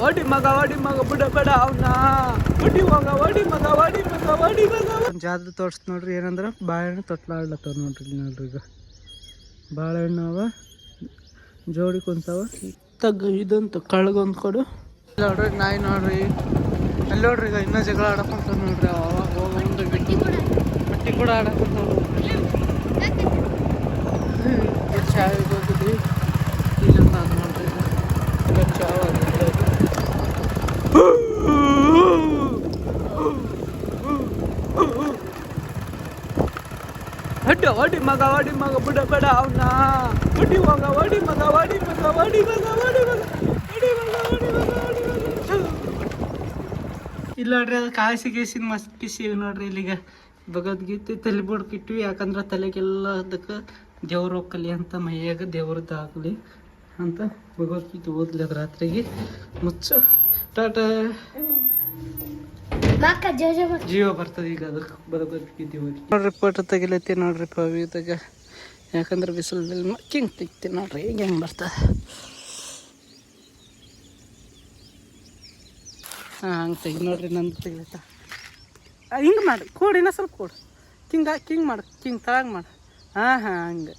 ಹೊಡಿ ಮಗ ಬಿಡಬೇಡ ಅವನ್ನ ಹೊಡಿ ಮಗ ಜಾದು ತೋರ್ಸ್ ನೋಡ್ರಿ ಏನಂದ್ರ ಬಾಳೆಹಣ್ಣು ತೊಟ್ಲಾಡ್ಲತ್ತವ ನೋಡ್ರಿ ಈಗ ಬಾಳೆಹಣ್ಣು ಅವ ಜೋಡಿ ಕುಂತಾವ ತಗ್ಗ ಇದಂತ ಕಳ್ಗೊಂದು ಕೊಡು ನೋಡ್ರಿ ನಾಯಿ ನೋಡ್ರಿ ಅಲ್ಲಿ ನೋಡ್ರಿ ಈಗ ಇನ್ನೂ ಜಗಳ ಆಡಕ್ಕಂತ ನೋಡ್ರಿ ಅವಾಗ ಹೋಗಿ ಬಟ್ಟಿ ಕೂಡ ಆಡಕ್ಕಂತ ಚಾವಿಗೆ ಹೋಗಿದ್ವಿ ಇಲ್ಲಂತ ಅದು ನೋಡ್ರಿ ಈಗ ಚಾವ ಹೊಡಿ ಮಗ ಬಿಡಬೇಡ ಅವನ್ನ ಹೊಡಿ ಮಗ ಇಲ್ಲ ನೋಡ್ರಿ ಅದು ಕಾಯಿಸಿ ಗೀಸಿನ ಮಸ್ತ್ ಕಿಸಿವಿ ನೋಡ್ರಿ ಇಲ್ಲಿಗ ಭಗವದ್ಗೀತೆ ತಲೆ ಬಿಡ್ಕಿಟ್ವಿ ಯಾಕಂದ್ರೆ ತಲೆಗೆಲ್ಲ ಅದಕ್ಕೆ ದೇವ್ರು ಹೋಗ್ಕಲಿ ಅಂತ ಮೈಯಾಗ ದೇವ್ರದ್ದು ಆಗಲಿ ಅಂತ ಭಗವದ್ಗೀತೆ ಓದ್ಲಿ ಅದು ರಾತ್ರಿಗೆ ಮುಚ್ಚು ಟಾಟಾ ಜೀವ ಬರ್ತದೆ ಈಗ ಅದಕ್ಕೆ ಭಗವದ್ಗೀತೆ ಓದಿ ನೋಡ್ರಿ ಫೋಟೋ ತೆಗಿಲತ್ತಿ ನೋಡ್ರಿ ಪವಿತಾಗ ಯಾಕಂದ್ರೆ ಬಿಸಿಲಲ್ಲಿ ಹಿಂಗೆ ತೆಗಿತೀನಿ ನೋಡ್ರಿ ಈಗ ಹೆಂಗೆ ಬರ್ತದೆ ಹಾಂ ಹಂಗೆ ತೆಗಿ ನೋಡ್ರಿ ನಂದು ತೆಗಿಲತ್ತ ಹಿಂಗೆ ಮಾಡಿ ಕೊಡಿನ ಸ್ವಲ್ಪ ಕೊಡು ಕಿಂಗ್ ಮಾಡು ತಳಗೆ ಮಾಡು ಹಾಂ ಹಂಗೆ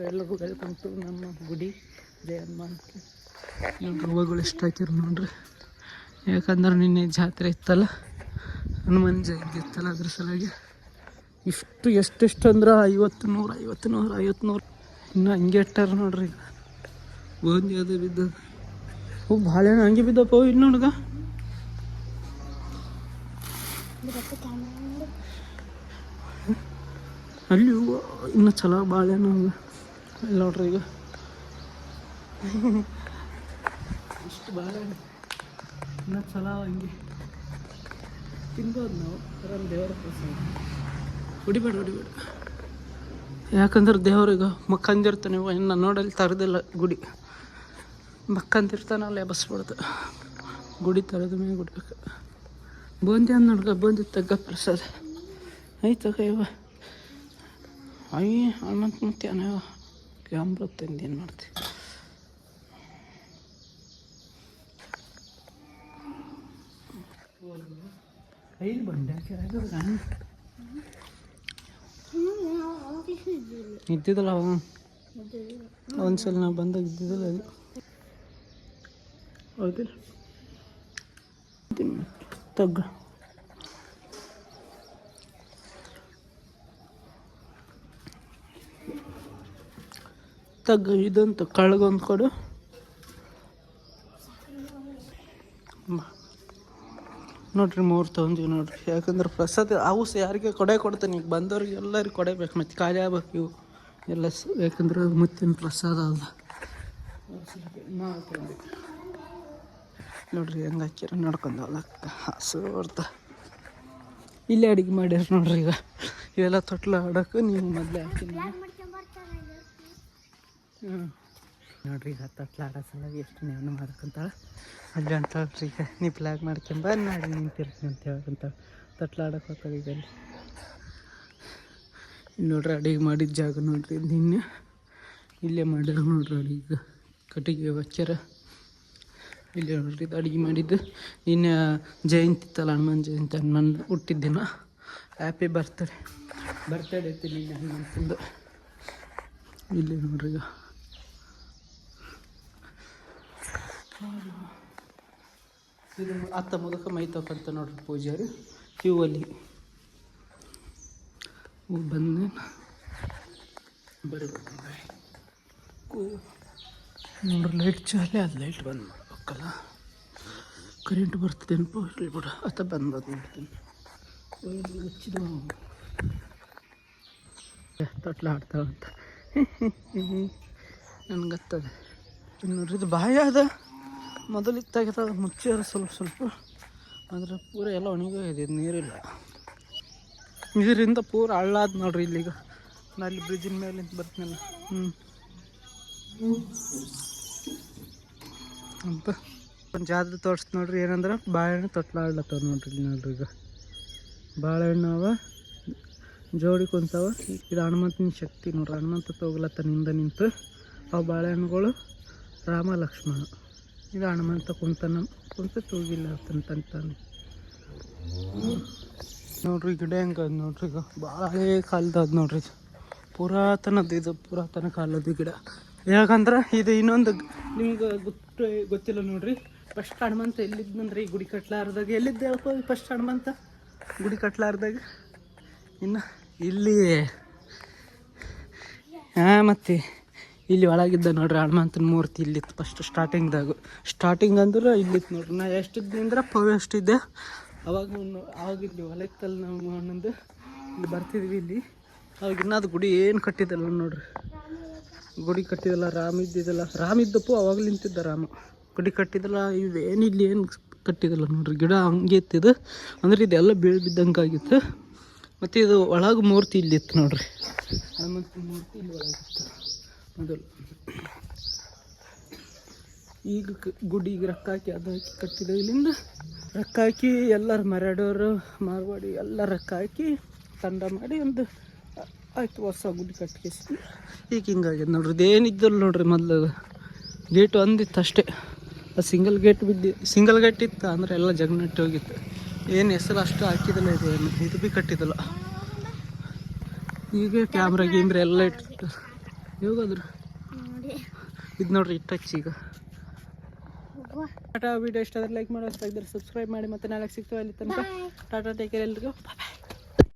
ಎಲ್ಲರಿಗೂ ವೆಲ್ಕಮ್ ಟು ನಮ್ಮ ಗುಡಿ ಜಯಮ್ಮ ನೋಡ್ರಿ ಹೂವುಗಳು ಎಷ್ಟು ಹಾಕಿರು ನೋಡ್ರಿ ಯಾಕಂದ್ರೆ ನಿನ್ನೆ ಜಾತ್ರೆ ಇತ್ತಲ್ಲ ಹನುಮಾನ್ ಜಯಂತಿ ಇತ್ತಲ್ಲ ಅದ್ರ ಸಲುವಾಗಿ ಎಷ್ಟು ಅಂದ್ರೆ 50 100 ಇನ್ನೂ ಹಂಗೆ ಇಟ್ಟಾರ ನೋಡ್ರಿ ಈಗ ಗೋಂದಿ ಅದು ಬಿದ್ದದ ಬಾಳೆಹಣ್ಣು ಹಂಗೆ ಬಿದ್ದಪ್ಪ ಇಲ್ಲಿ ನೋಡ್ಗ ಅಲ್ಲಿ ಹೂವು ಇನ್ನೂ ಚಲೋ ಬಾಳೆಹಣ್ಣು ಇಲ್ಲಿ ನೋಡ್ರಿ ಈಗ ಇಷ್ಟು ಬಾಳೆಹಣ್ಣು ಇನ್ನೂ ಚಲೋ ಹಂಗೆ ತಿನ್ಬೋದು ನಾವು ಆರಾಮ್ ದೇವರ ಪ್ರಸಾದ ಹೊಡಿಬೇಡ ಯಾಕಂದ್ರೆ ದೇವ್ರಿಗೆ ಮಕ್ಕಂದಿರ್ತಾನೆ ಇನ್ನು ನೋಡಲ್ಲಿ ತರದಿಲ್ಲ ಗುಡಿ ಮಕ್ಕಂದಿರ್ತಾನಲ್ಲ ಬಸ್ಬಿಡ್ದು ಗುಡಿ ತರದ ಮೇಲೆ ಗುಡ್ಬೇಕು ಬೂಂದಿ ಅಂದ್ ನೋಡ್ಕ ಬೂಂದಿ ತಗ್ಗ ಪ್ರಸಾದ ಆಯ್ತು ಇವ ಹನುಮಂತ ಮತ್ತೆ ಅನೇವ ಅಮೃತ ಏನು ಮಾಡ್ತೀವಿ ಕೈಲಿ ಬಂಡೆ ಇದ್ದಿದ್ದಲ್ಲ ಅವ ಒಂದ್ಸಲ ನಾವು ಬಂದಾಗ ಇದ್ದಿದ್ದಲ್ಲ ಅದು ಹೌದಿಲ್ಲ ತಗ್ಗ ಇದಂತ ಕಳ್ಗೊಂದು ಕೊಡು ನೋಡ್ರಿ 3 ತೊಗೊಂಡಿವಿ ನೋಡ್ರಿ ಯಾಕಂದ್ರೆ ಪ್ರಸಾದ ಅವು ಯಾರಿಗೆ ಕೊಡ್ತಾನೆ ಈಗ ಬಂದವ್ರಿಗೆ ಎಲ್ಲರಿಗೆ ಕೊಡಬೇಕು ಮತ್ತು ಖಾಲಿ ಆಗ್ಬೇಕು ಇವು ಎಲ್ಲ ಯಾಕಂದ್ರೆ ಮುತ್ತಿನ ಪ್ರಸಾದ ಅಲ್ಲ ನೋಡ್ರಿ ಹೆಂಗೆ ಹಾಕ್ಯಾರ ನಡ್ಕೊಂಡು ಹೋಗ್ಲಕ್ಕ ಹಸು ಬರ್ತಾ ಇಲ್ಲೇ ಅಡುಗೆ ಮಾಡ್ಯಾರ ನೋಡ್ರಿ ಈಗ ಇವೆಲ್ಲ ತೊಟ್ಲ ಆಡೋಕೆ ನೀವು ಮೊದಲೇ ಹಾಕಿ ನೋಡ್ರಿ ಈಗ ತೊಟ್ಲ ಆಡೋ ಸಲುವಾಗಿ ಎಷ್ಟು ನೇವನ ಮಾಡ್ಕೊಂತಾಳೆ ಅಲ್ಲಿ ಅಂತಳ್ರಿ ಈಗ ನೀ ಫ್ಲಾಗ್ ಮಾಡ್ಕೊಂಬ ನಾಡಿ ನಿಂತಿರ್ತೀನಿ ಅಂತ ಹೇಳ್ಕೊಂತ ತೊಟ್ಲ ಆಡೋಕೆ ಹೋಗ್ತಾಳೆ ಈಗ ಅಲ್ಲಿ ನೋಡ್ರಿ ಅಡುಗೆ ಮಾಡಿದ ಜಾಗ ನೋಡ್ರಿ ನಿನ್ನೆ ಇಲ್ಲೇ ಮಾಡ್ಯಾರ ನೋಡ್ರಿ ಅಡುಗೆ ಕಟ್ಟಿಗೆ ಹಚ್ಚಾರ ಇಲ್ಲೇ ನೋಡ್ರಿ ಇದು ಅಡುಗೆ ಮಾಡಿದ್ದು ನಿನ್ನೆ ಜಯಂತಿ ಇತ್ತಲ್ಲ ಹನುಮಾನ್ ಜಯಂತಿ ನನ್ನ ಹುಟ್ಟಿದ ದಿನ ಹ್ಯಾಪಿ ಬರ್ತಡೇ ಐತಿ ನಿನ್ನೆ ಹನುಮಂತಂದು ಇಲ್ಲಿ ನೋಡ್ರಿ ಈಗ ಇದು ಅತ್ತ ಮುದಕ ಮೈ ತಗೊಂತ ನೋಡ್ರಿ ಪೂಜಾರಿ ಕ್ಯೂ ಅಲ್ಲಿ ಬಂದು ಬರಬೇಕು ನೋಡ್ರಿ ಲೈಟ್ ಚಾಲೆ ಅದು ಲೈಟ್ ಬಂದ್ ಮಾಡ್ಬೇಕಲ್ಲ ಕರೆಂಟ್ ಬರ್ತದೇನಪ್ಪ ಇರಲಿ ಬಿಡ ಅತ್ತ ಬಂದದ್ದು ನೋಡ್ತೀನಿ ಹಚ್ಚಿದ ತೊಟ್ಲ ಆಡ್ತಾವಂತ ನನಗತ್ತದ ನೋಡ್ರಿ ಇದು ಬಾಯ ಅದ ಮೊದಲು ಇತ್ತಾಗದ ಅದು ಮುಚ್ಚಾರ ಸ್ವಲ್ಪ ಆದರೆ ಪೂರ ಎಲ್ಲ ಒಣಗೋಗಿದೆ ನೀರಿಲ್ಲ ಇದರಿಂದ ಪೂರ ಹಳ್ಳಾದ ನೋಡ್ರಿ ಇಲ್ಲಿಗ ನಾನು ಅಲ್ಲಿ ಬ್ರಿಡ್ಜಿನ ಮೇಲೆ ಬರ್ತೀನಲ್ಲ ಅಂತ ಒಂದು ಜಾತ್ರೆ ತೋರಿಸ್ ನೋಡ್ರಿ ಏನಂದ್ರೆ ಬಾಳೆಹಣ್ಣು ತೊಟ್ಲಾಡ್ಲತ್ತವ ನೋಡ್ರಿ ಈಗ ಬಾಳೆಹಣ್ಣು ಅವ ಜೋಡಿ ಕುಂತಾವ ಇದು ಹನುಮಂತನ ಶಕ್ತಿ ನೋಡ್ರಿ ಹನುಮಂತ ತೋಗ್ಲತ್ತ ನಿಂತು ಆ ಬಾಳೆಹಣ್ಣುಗಳು ರಾಮ ಲಕ್ಷ್ಮಣ. ಇದು ಹನುಮಂತ ಕುಂತ ತೂಗಿಲ್ಲ ಅಂತಂತಾನೆ ನೋಡ್ರಿ. ಗಿಡ ಹೆಂಗೆ ಅದು ನೋಡ್ರಿ, ಈಗ ಭಾಳ ಹಳೇ ಕಾಲದ ನೋಡ್ರಿ. ಇದು ಪುರಾತನ ಕಾಲದ ಗಿಡ. ಯಾಕಂದ್ರೆ ಇದು ಇನ್ನೊಂದು ನಿಮ್ಗೆ ಗೊತ್ತಿಲ್ಲ ನೋಡ್ರಿ. ಫಸ್ಟ್ ಹನುಮಂತ ಎಲ್ಲಿದ್ದಂದ್ರೆ ಈ ಗುಡಿ ಕಟ್ಲಾರ್ದಾಗ ಎಲ್ಲಿದ್ದೆ ಹೇಳ್ಕೊ. ಫಸ್ಟ್ ಹನುಮಂತ ಗುಡಿ ಕಟ್ಲಾರ್ದಾಗ ಇನ್ನು ಇಲ್ಲಿ ಮತ್ತು ಇಲ್ಲಿ ಒಳಗಿದ್ದ ನೋಡ್ರಿ ಹನುಮಂತನ ಮೂರ್ತಿ ಇಲ್ಲಿತ್ತು ಫಸ್ಟ್ ಸ್ಟಾರ್ಟಿಂಗ್ ಅಂದ್ರೆ ಇಲ್ಲಿತ್ತು ನೋಡ್ರಿ. ನಾ ಎಷ್ಟಿದ್ದೆ ಅಂದ್ರೆ ಎಷ್ಟಿದ್ದೆ ಅವಾಗಿಲ್ಲಿ ಹೊಲಕ್ಕಲ್ಲಿ ನಾವು ಅನ್ನೊಂದು ಇಲ್ಲಿ ಬರ್ತಿದ್ವಿ. ಇಲ್ಲಿ ಅವಾಗ ಇನ್ನದು ಗುಡಿ ಏನು ಕಟ್ಟಿದ್ದಲ್ಲ ನೋಡ್ರಿ. ಗುಡಿ ಕಟ್ಟಿದಲ್ಲ ರಾಮ ಇದ್ದಪ್ಪು ಅವಾಗ ನಿಂತಿದ್ದ ರಾಮ. ಗುಡಿ ಕಟ್ಟಿದಲ್ಲ ಇವೇನು ಇಲ್ಲಿ ಏನು ಕಟ್ಟಿದಲ್ಲ ನೋಡ್ರಿ. ಗಿಡ ಹಂಗೆ ಇತ್ತಿದು ಅಂದ್ರೆ ಇದೆಲ್ಲ ಬೀಳು ಬಿದ್ದಂಗೆ ಆಗಿತ್ತು. ಮತ್ತು ಇದು ಒಳಗೆ ಮೂರ್ತಿ ಇಲ್ಲಿತ್ತು ನೋಡ್ರಿ. ಹನುಮಂತನ ಮೂರ್ತಿ ಇಲ್ಲಿ ಒಳಗಿತ್ತು ಮೊದಲು. ಈಗ ಗುಡಿಗೆ ರೊಕ್ಕ ಹಾಕಿ ಅದು ಹಾಕಿ ಕಟ್ಟಿದ. ಇಲ್ಲಿಂದ ರೊಕ್ಕ ಹಾಕಿ ಎಲ್ಲರೂ ಮರಾಡೋರು ಮಾರ್ವಾಡಿ ಎಲ್ಲ ರೊಕ್ಕ ಹಾಕಿ ತಂಡ ಮಾಡಿ ಒಂದು ಆಯ್ತು ಹೊಸ ಗುಡಿ ಕಟ್ಟಿಸಿ ಈಗ ಹಿಂಗಾಗ್ಯದ ನೋಡ್ರಿ. ಇದೇನಿದ್ದಲ್ಲ ನೋಡ್ರಿ. ಮೊದಲು ಗೇಟ್ ಒಂದಿತ್ತು ಅಷ್ಟೇ. ಅದು ಸಿಂಗಲ್ ಗೇಟ್ ಇತ್ತು ಅಂದರೆ ಎಲ್ಲ ಜಗನಟ್ಟಿ ಹೋಗಿತ್ತು. ಏನು ಹೆಸರು ಅಷ್ಟು ಹಾಕಿದಲ್ಲ. ಇದು ಭೀ ಕಟ್ಟಿದಲ್ಲ. ಈಗ ಕ್ಯಾಮ್ರಾ ಎಲ್ಲ ಇಟ್ಟು ಹೋಗೋದ್ರು. ಇದು ನೋಡ್ರಿ ಇಟ್ಟಚ್ಚಿ ಈಗ. ಟಾಟಾ. ವಿಡಿಯೋ ಇಷ್ಟ ಆದರೆ ಲೈಕ್ ಮಾಡಿ, ಸಬ್ಸ್ಕ್ರೈಬ್ ಮಾಡಿ. ಮತ್ತೆ ನಾಳೆ ಸಿಗ್ತೇವೆ ಅಲ್ಲಿ ತನಕ. ಟಾಟಾ, ಟೇಕ್ ಕೇರ್ ಎಲ್ರಿಗೂ.